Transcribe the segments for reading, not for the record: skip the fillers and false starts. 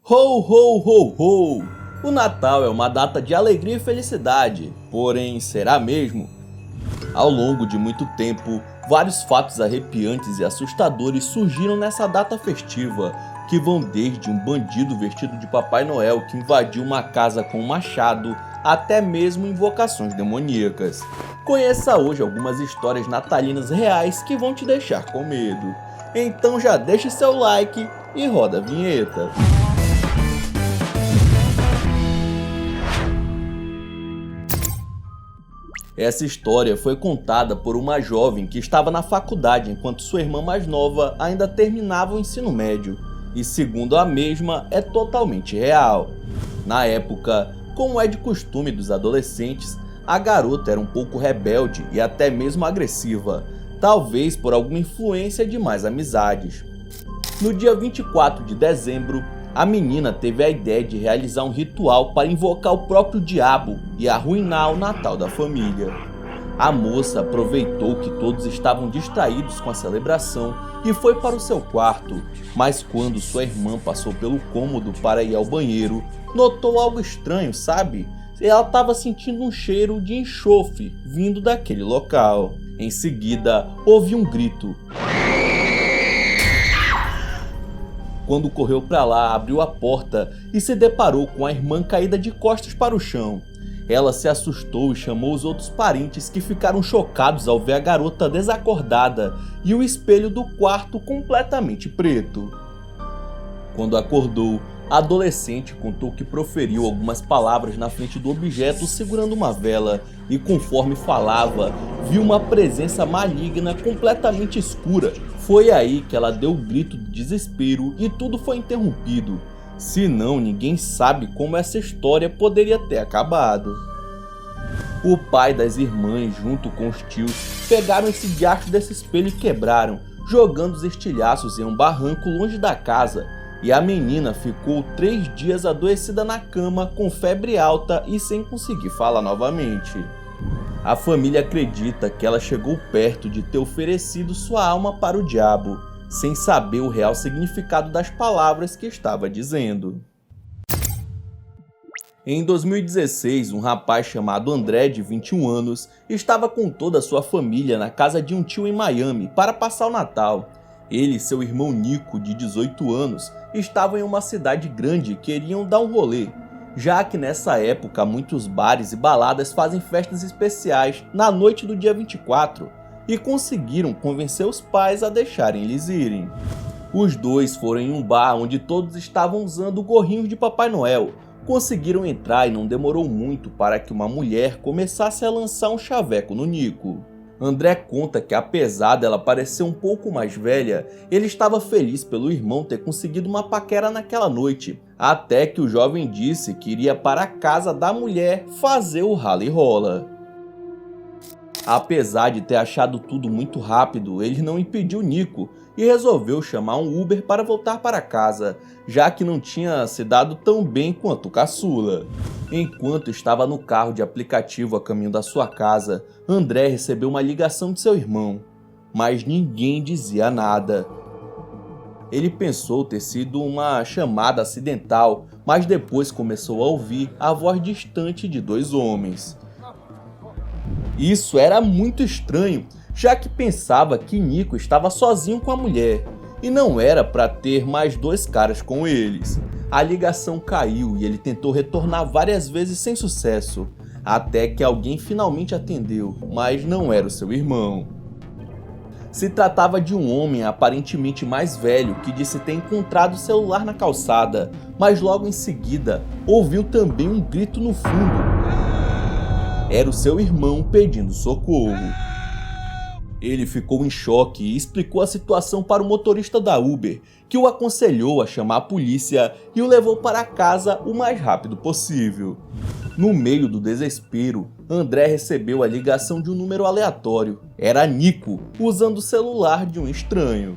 Ho, ho, ho, ho! O Natal é uma data de alegria e felicidade, porém, será mesmo? Ao longo de muito tempo, vários fatos arrepiantes e assustadores surgiram nessa data festiva, que vão desde um bandido vestido de Papai Noel que invadiu uma casa com um machado, até mesmo invocações demoníacas. Conheça hoje algumas histórias natalinas reais que vão te deixar com medo. Então já deixe seu like e roda a vinheta. Essa história foi contada por uma jovem que estava na faculdade enquanto sua irmã mais nova ainda terminava o ensino médio, e segundo a mesma, é totalmente real. Na época, como é de costume dos adolescentes, a garota era um pouco rebelde e até mesmo agressiva, talvez por alguma influência de mais amizades. No dia 24 de dezembro, a menina teve a ideia de realizar um ritual para invocar o próprio diabo e arruinar o Natal da família. A moça aproveitou que todos estavam distraídos com a celebração e foi para o seu quarto, mas quando sua irmã passou pelo cômodo para ir ao banheiro, notou algo estranho, sabe? Ela estava sentindo um cheiro de enxofre vindo daquele local. Em seguida, ouviu um grito. Quando correu para lá, abriu a porta e se deparou com a irmã caída de costas para o chão. Ela se assustou e chamou os outros parentes, que ficaram chocados ao ver a garota desacordada e o espelho do quarto completamente preto. Quando acordou, a adolescente contou que proferiu algumas palavras na frente do objeto segurando uma vela e, conforme falava, viu uma presença maligna completamente escura. Foi aí que ela deu o grito de desespero e tudo foi interrompido. Senão, ninguém sabe como essa história poderia ter acabado. O pai das irmãs, junto com os tios, pegaram esse diacho desse espelho e quebraram, jogando os estilhaços em um barranco longe da casa. E a menina ficou 3 dias adoecida na cama, com febre alta e sem conseguir falar novamente. A família acredita que ela chegou perto de ter oferecido sua alma para o diabo, sem saber o real significado das palavras que estava dizendo. Em 2016, um rapaz chamado André, de 21 anos, estava com toda a sua família na casa de um tio em Miami para passar o Natal. Ele e seu irmão Nico, de 18 anos, estavam em uma cidade grande e queriam dar um rolê, já que nessa época muitos bares e baladas fazem festas especiais na noite do dia 24, e conseguiram convencer os pais a deixarem eles irem. Os dois foram em um bar onde todos estavam usando gorrinhos de Papai Noel. Conseguiram entrar e não demorou muito para que uma mulher começasse a lançar um chaveco no Nico. André conta que, apesar dela parecer um pouco mais velha, ele estava feliz pelo irmão ter conseguido uma paquera naquela noite, até que o jovem disse que iria para a casa da mulher fazer o rally rola. Apesar de ter achado tudo muito rápido, ele não impediu Nico e resolveu chamar um Uber para voltar para casa, já que não tinha se dado tão bem quanto o caçula. Enquanto estava no carro de aplicativo a caminho da sua casa, André recebeu uma ligação de seu irmão, mas ninguém dizia nada. Ele pensou ter sido uma chamada acidental, mas depois começou a ouvir a voz distante de 2 homens. Isso era muito estranho, já que pensava que Nico estava sozinho com a mulher, e não era para ter mais 2 caras com eles. A ligação caiu e ele tentou retornar várias vezes sem sucesso, até que alguém finalmente atendeu, mas não era o seu irmão. Se tratava de um homem aparentemente mais velho que disse ter encontrado o celular na calçada, mas logo em seguida ouviu também um grito no fundo. Era o seu irmão pedindo socorro. Ele ficou em choque e explicou a situação para o motorista da Uber, que o aconselhou a chamar a polícia e o levou para casa o mais rápido possível. No meio do desespero, André recebeu a ligação de um número aleatório. Era Nico, usando o celular de um estranho.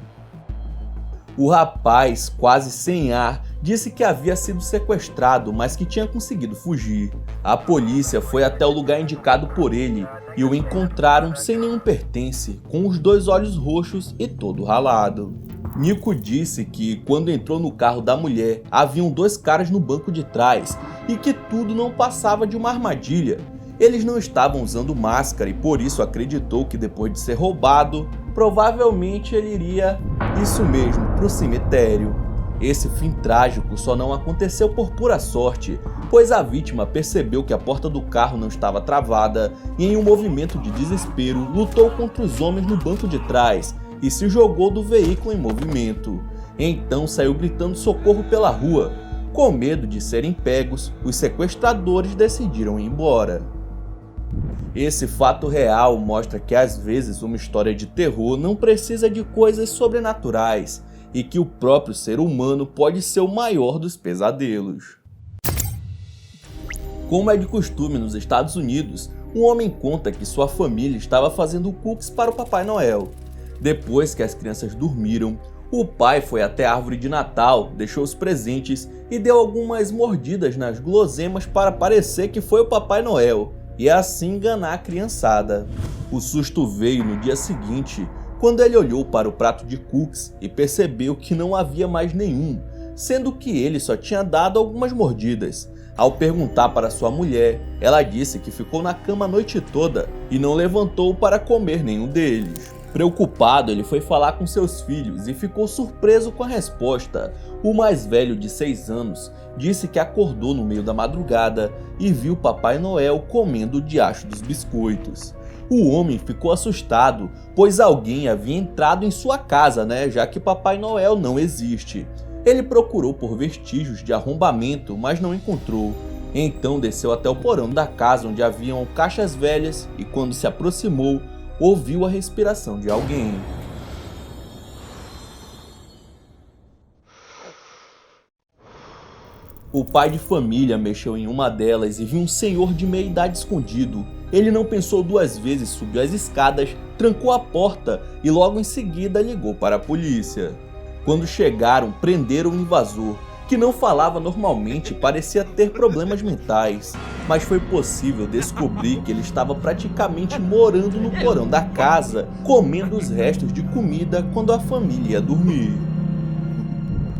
O rapaz, quase sem ar, disse que havia sido sequestrado, mas que tinha conseguido fugir. A polícia foi até o lugar indicado por ele e o encontraram sem nenhum pertence, com os 2 olhos roxos e todo ralado. Nico disse que, quando entrou no carro da mulher, haviam 2 caras no banco de trás e que tudo não passava de uma armadilha. Eles não estavam usando máscara e por isso acreditou que depois de ser roubado, provavelmente ele iria, isso mesmo, para o cemitério. Esse fim trágico só não aconteceu por pura sorte, pois a vítima percebeu que a porta do carro não estava travada e, em um movimento de desespero, lutou contra os homens no banco de trás e se jogou do veículo em movimento. Então saiu gritando socorro pela rua. Com medo de serem pegos, os sequestradores decidiram ir embora. Esse fato real mostra que às vezes uma história de terror não precisa de coisas sobrenaturais e que o próprio ser humano pode ser o maior dos pesadelos. Como é de costume nos Estados Unidos, um homem conta que sua família estava fazendo cookies para o Papai Noel. Depois que as crianças dormiram, o pai foi até a árvore de Natal, deixou os presentes e deu algumas mordidas nas guloseimas para parecer que foi o Papai Noel e assim enganar a criançada. O susto veio no dia seguinte, quando ele olhou para o prato de cookies e percebeu que não havia mais nenhum, sendo que ele só tinha dado algumas mordidas. Ao perguntar para sua mulher, ela disse que ficou na cama a noite toda e não levantou para comer nenhum deles. Preocupado, ele foi falar com seus filhos e ficou surpreso com a resposta. O mais velho, de 6 anos, disse que acordou no meio da madrugada e viu Papai Noel comendo o diacho dos biscoitos. O homem ficou assustado, pois alguém havia entrado em sua casa, já que Papai Noel não existe. Ele procurou por vestígios de arrombamento, mas não encontrou. Então desceu até o porão da casa onde haviam caixas velhas e, quando se aproximou, ouviu a respiração de alguém. O pai de família mexeu em uma delas e viu um senhor de meia idade escondido. Ele não pensou 2 vezes, subiu as escadas, trancou a porta e logo em seguida ligou para a polícia. Quando chegaram, prenderam o invasor, que não falava normalmente e parecia ter problemas mentais, mas foi possível descobrir que ele estava praticamente morando no porão da casa, comendo os restos de comida quando a família ia dormir.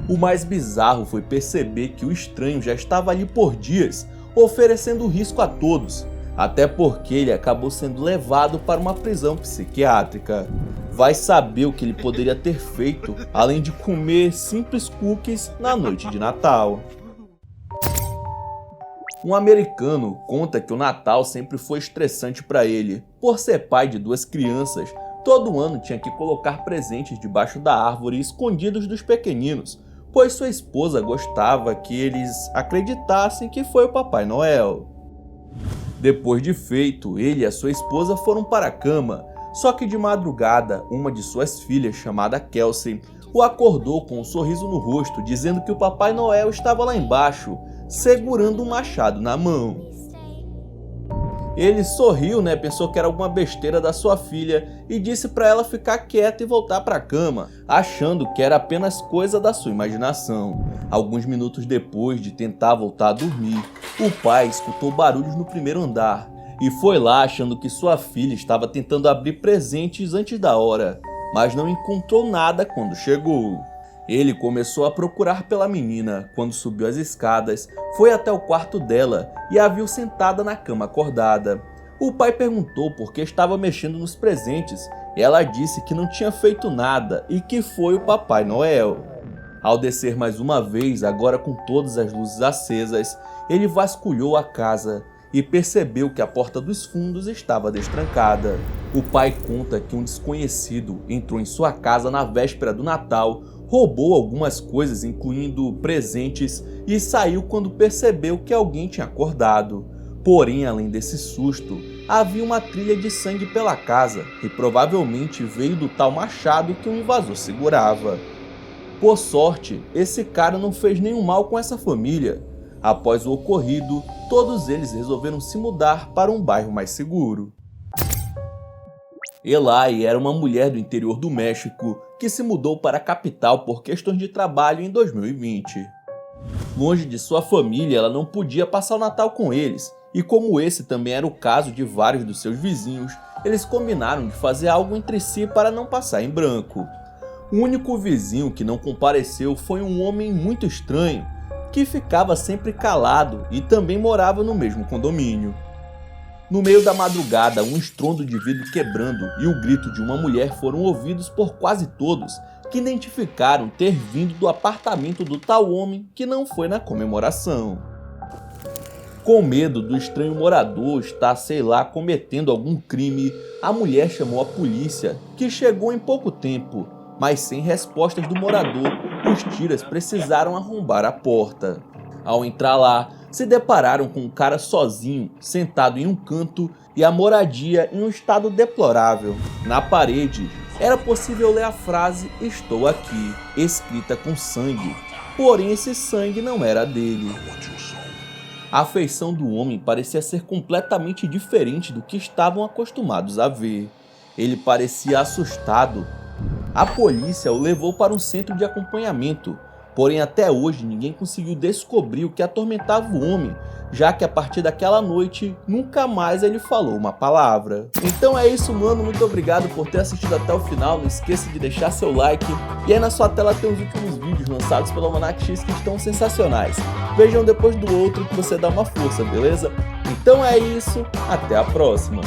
O mais bizarro foi perceber que o estranho já estava ali por dias, oferecendo risco a todos, até porque ele acabou sendo levado para uma prisão psiquiátrica. Vai saber o que ele poderia ter feito, além de comer simples cookies na noite de Natal. Um americano conta que o Natal sempre foi estressante para ele. Por ser pai de 2 crianças, todo ano tinha que colocar presentes debaixo da árvore escondidos dos pequeninos, pois sua esposa gostava que eles acreditassem que foi o Papai Noel. Depois de feito, ele e a sua esposa foram para a cama, só que de madrugada, uma de suas filhas, chamada Kelsey, o acordou com um sorriso no rosto, dizendo que o Papai Noel estava lá embaixo, segurando um machado na mão. Ele sorriu, pensou que era alguma besteira da sua filha e disse para ela ficar quieta e voltar para a cama, achando que era apenas coisa da sua imaginação. Alguns minutos depois de tentar voltar a dormir, o pai escutou barulhos no primeiro andar e foi lá achando que sua filha estava tentando abrir presentes antes da hora, mas não encontrou nada quando chegou. Ele começou a procurar pela menina. Quando subiu as escadas, foi até o quarto dela e a viu sentada na cama acordada. O pai perguntou por que estava mexendo nos presentes. Ela disse que não tinha feito nada e que foi o Papai Noel. Ao descer mais uma vez, agora com todas as luzes acesas, ele vasculhou a casa e percebeu que a porta dos fundos estava destrancada. O pai conta que um desconhecido entrou em sua casa na véspera do Natal, roubou algumas coisas, incluindo presentes, e saiu quando percebeu que alguém tinha acordado. Porém, além desse susto, havia uma trilha de sangue pela casa, e provavelmente veio do tal machado que o invasor segurava. Por sorte, esse cara não fez nenhum mal com essa família. Após o ocorrido, todos eles resolveram se mudar para um bairro mais seguro. Eli era uma mulher do interior do México que se mudou para a capital por questões de trabalho em 2020. Longe de sua família, ela não podia passar o Natal com eles, e como esse também era o caso de vários dos seus vizinhos, eles combinaram de fazer algo entre si para não passar em branco. O único vizinho que não compareceu foi um homem muito estranho, que ficava sempre calado e também morava no mesmo condomínio. No meio da madrugada, um estrondo de vidro quebrando e o grito de uma mulher foram ouvidos por quase todos, que identificaram ter vindo do apartamento do tal homem que não foi na comemoração. Com medo do estranho morador estar, sei lá, cometendo algum crime, a mulher chamou a polícia, que chegou em pouco tempo, mas sem respostas do morador, os tiras precisaram arrombar a porta. Ao entrar lá, se depararam com um cara sozinho, sentado em um canto e a moradia em um estado deplorável. Na parede, era possível ler a frase "Estou aqui", escrita com sangue, porém esse sangue não era dele. A feição do homem parecia ser completamente diferente do que estavam acostumados a ver. Ele parecia assustado. A polícia o levou para um centro de acompanhamento, porém até hoje ninguém conseguiu descobrir o que atormentava o homem, já que a partir daquela noite, nunca mais ele falou uma palavra. Então é isso, mano, muito obrigado por ter assistido até o final, não esqueça de deixar seu like, e aí na sua tela tem os últimos vídeos lançados pelo Almanac X que estão sensacionais. Vejam depois do outro que você dá uma força, beleza? Então é isso, até a próxima!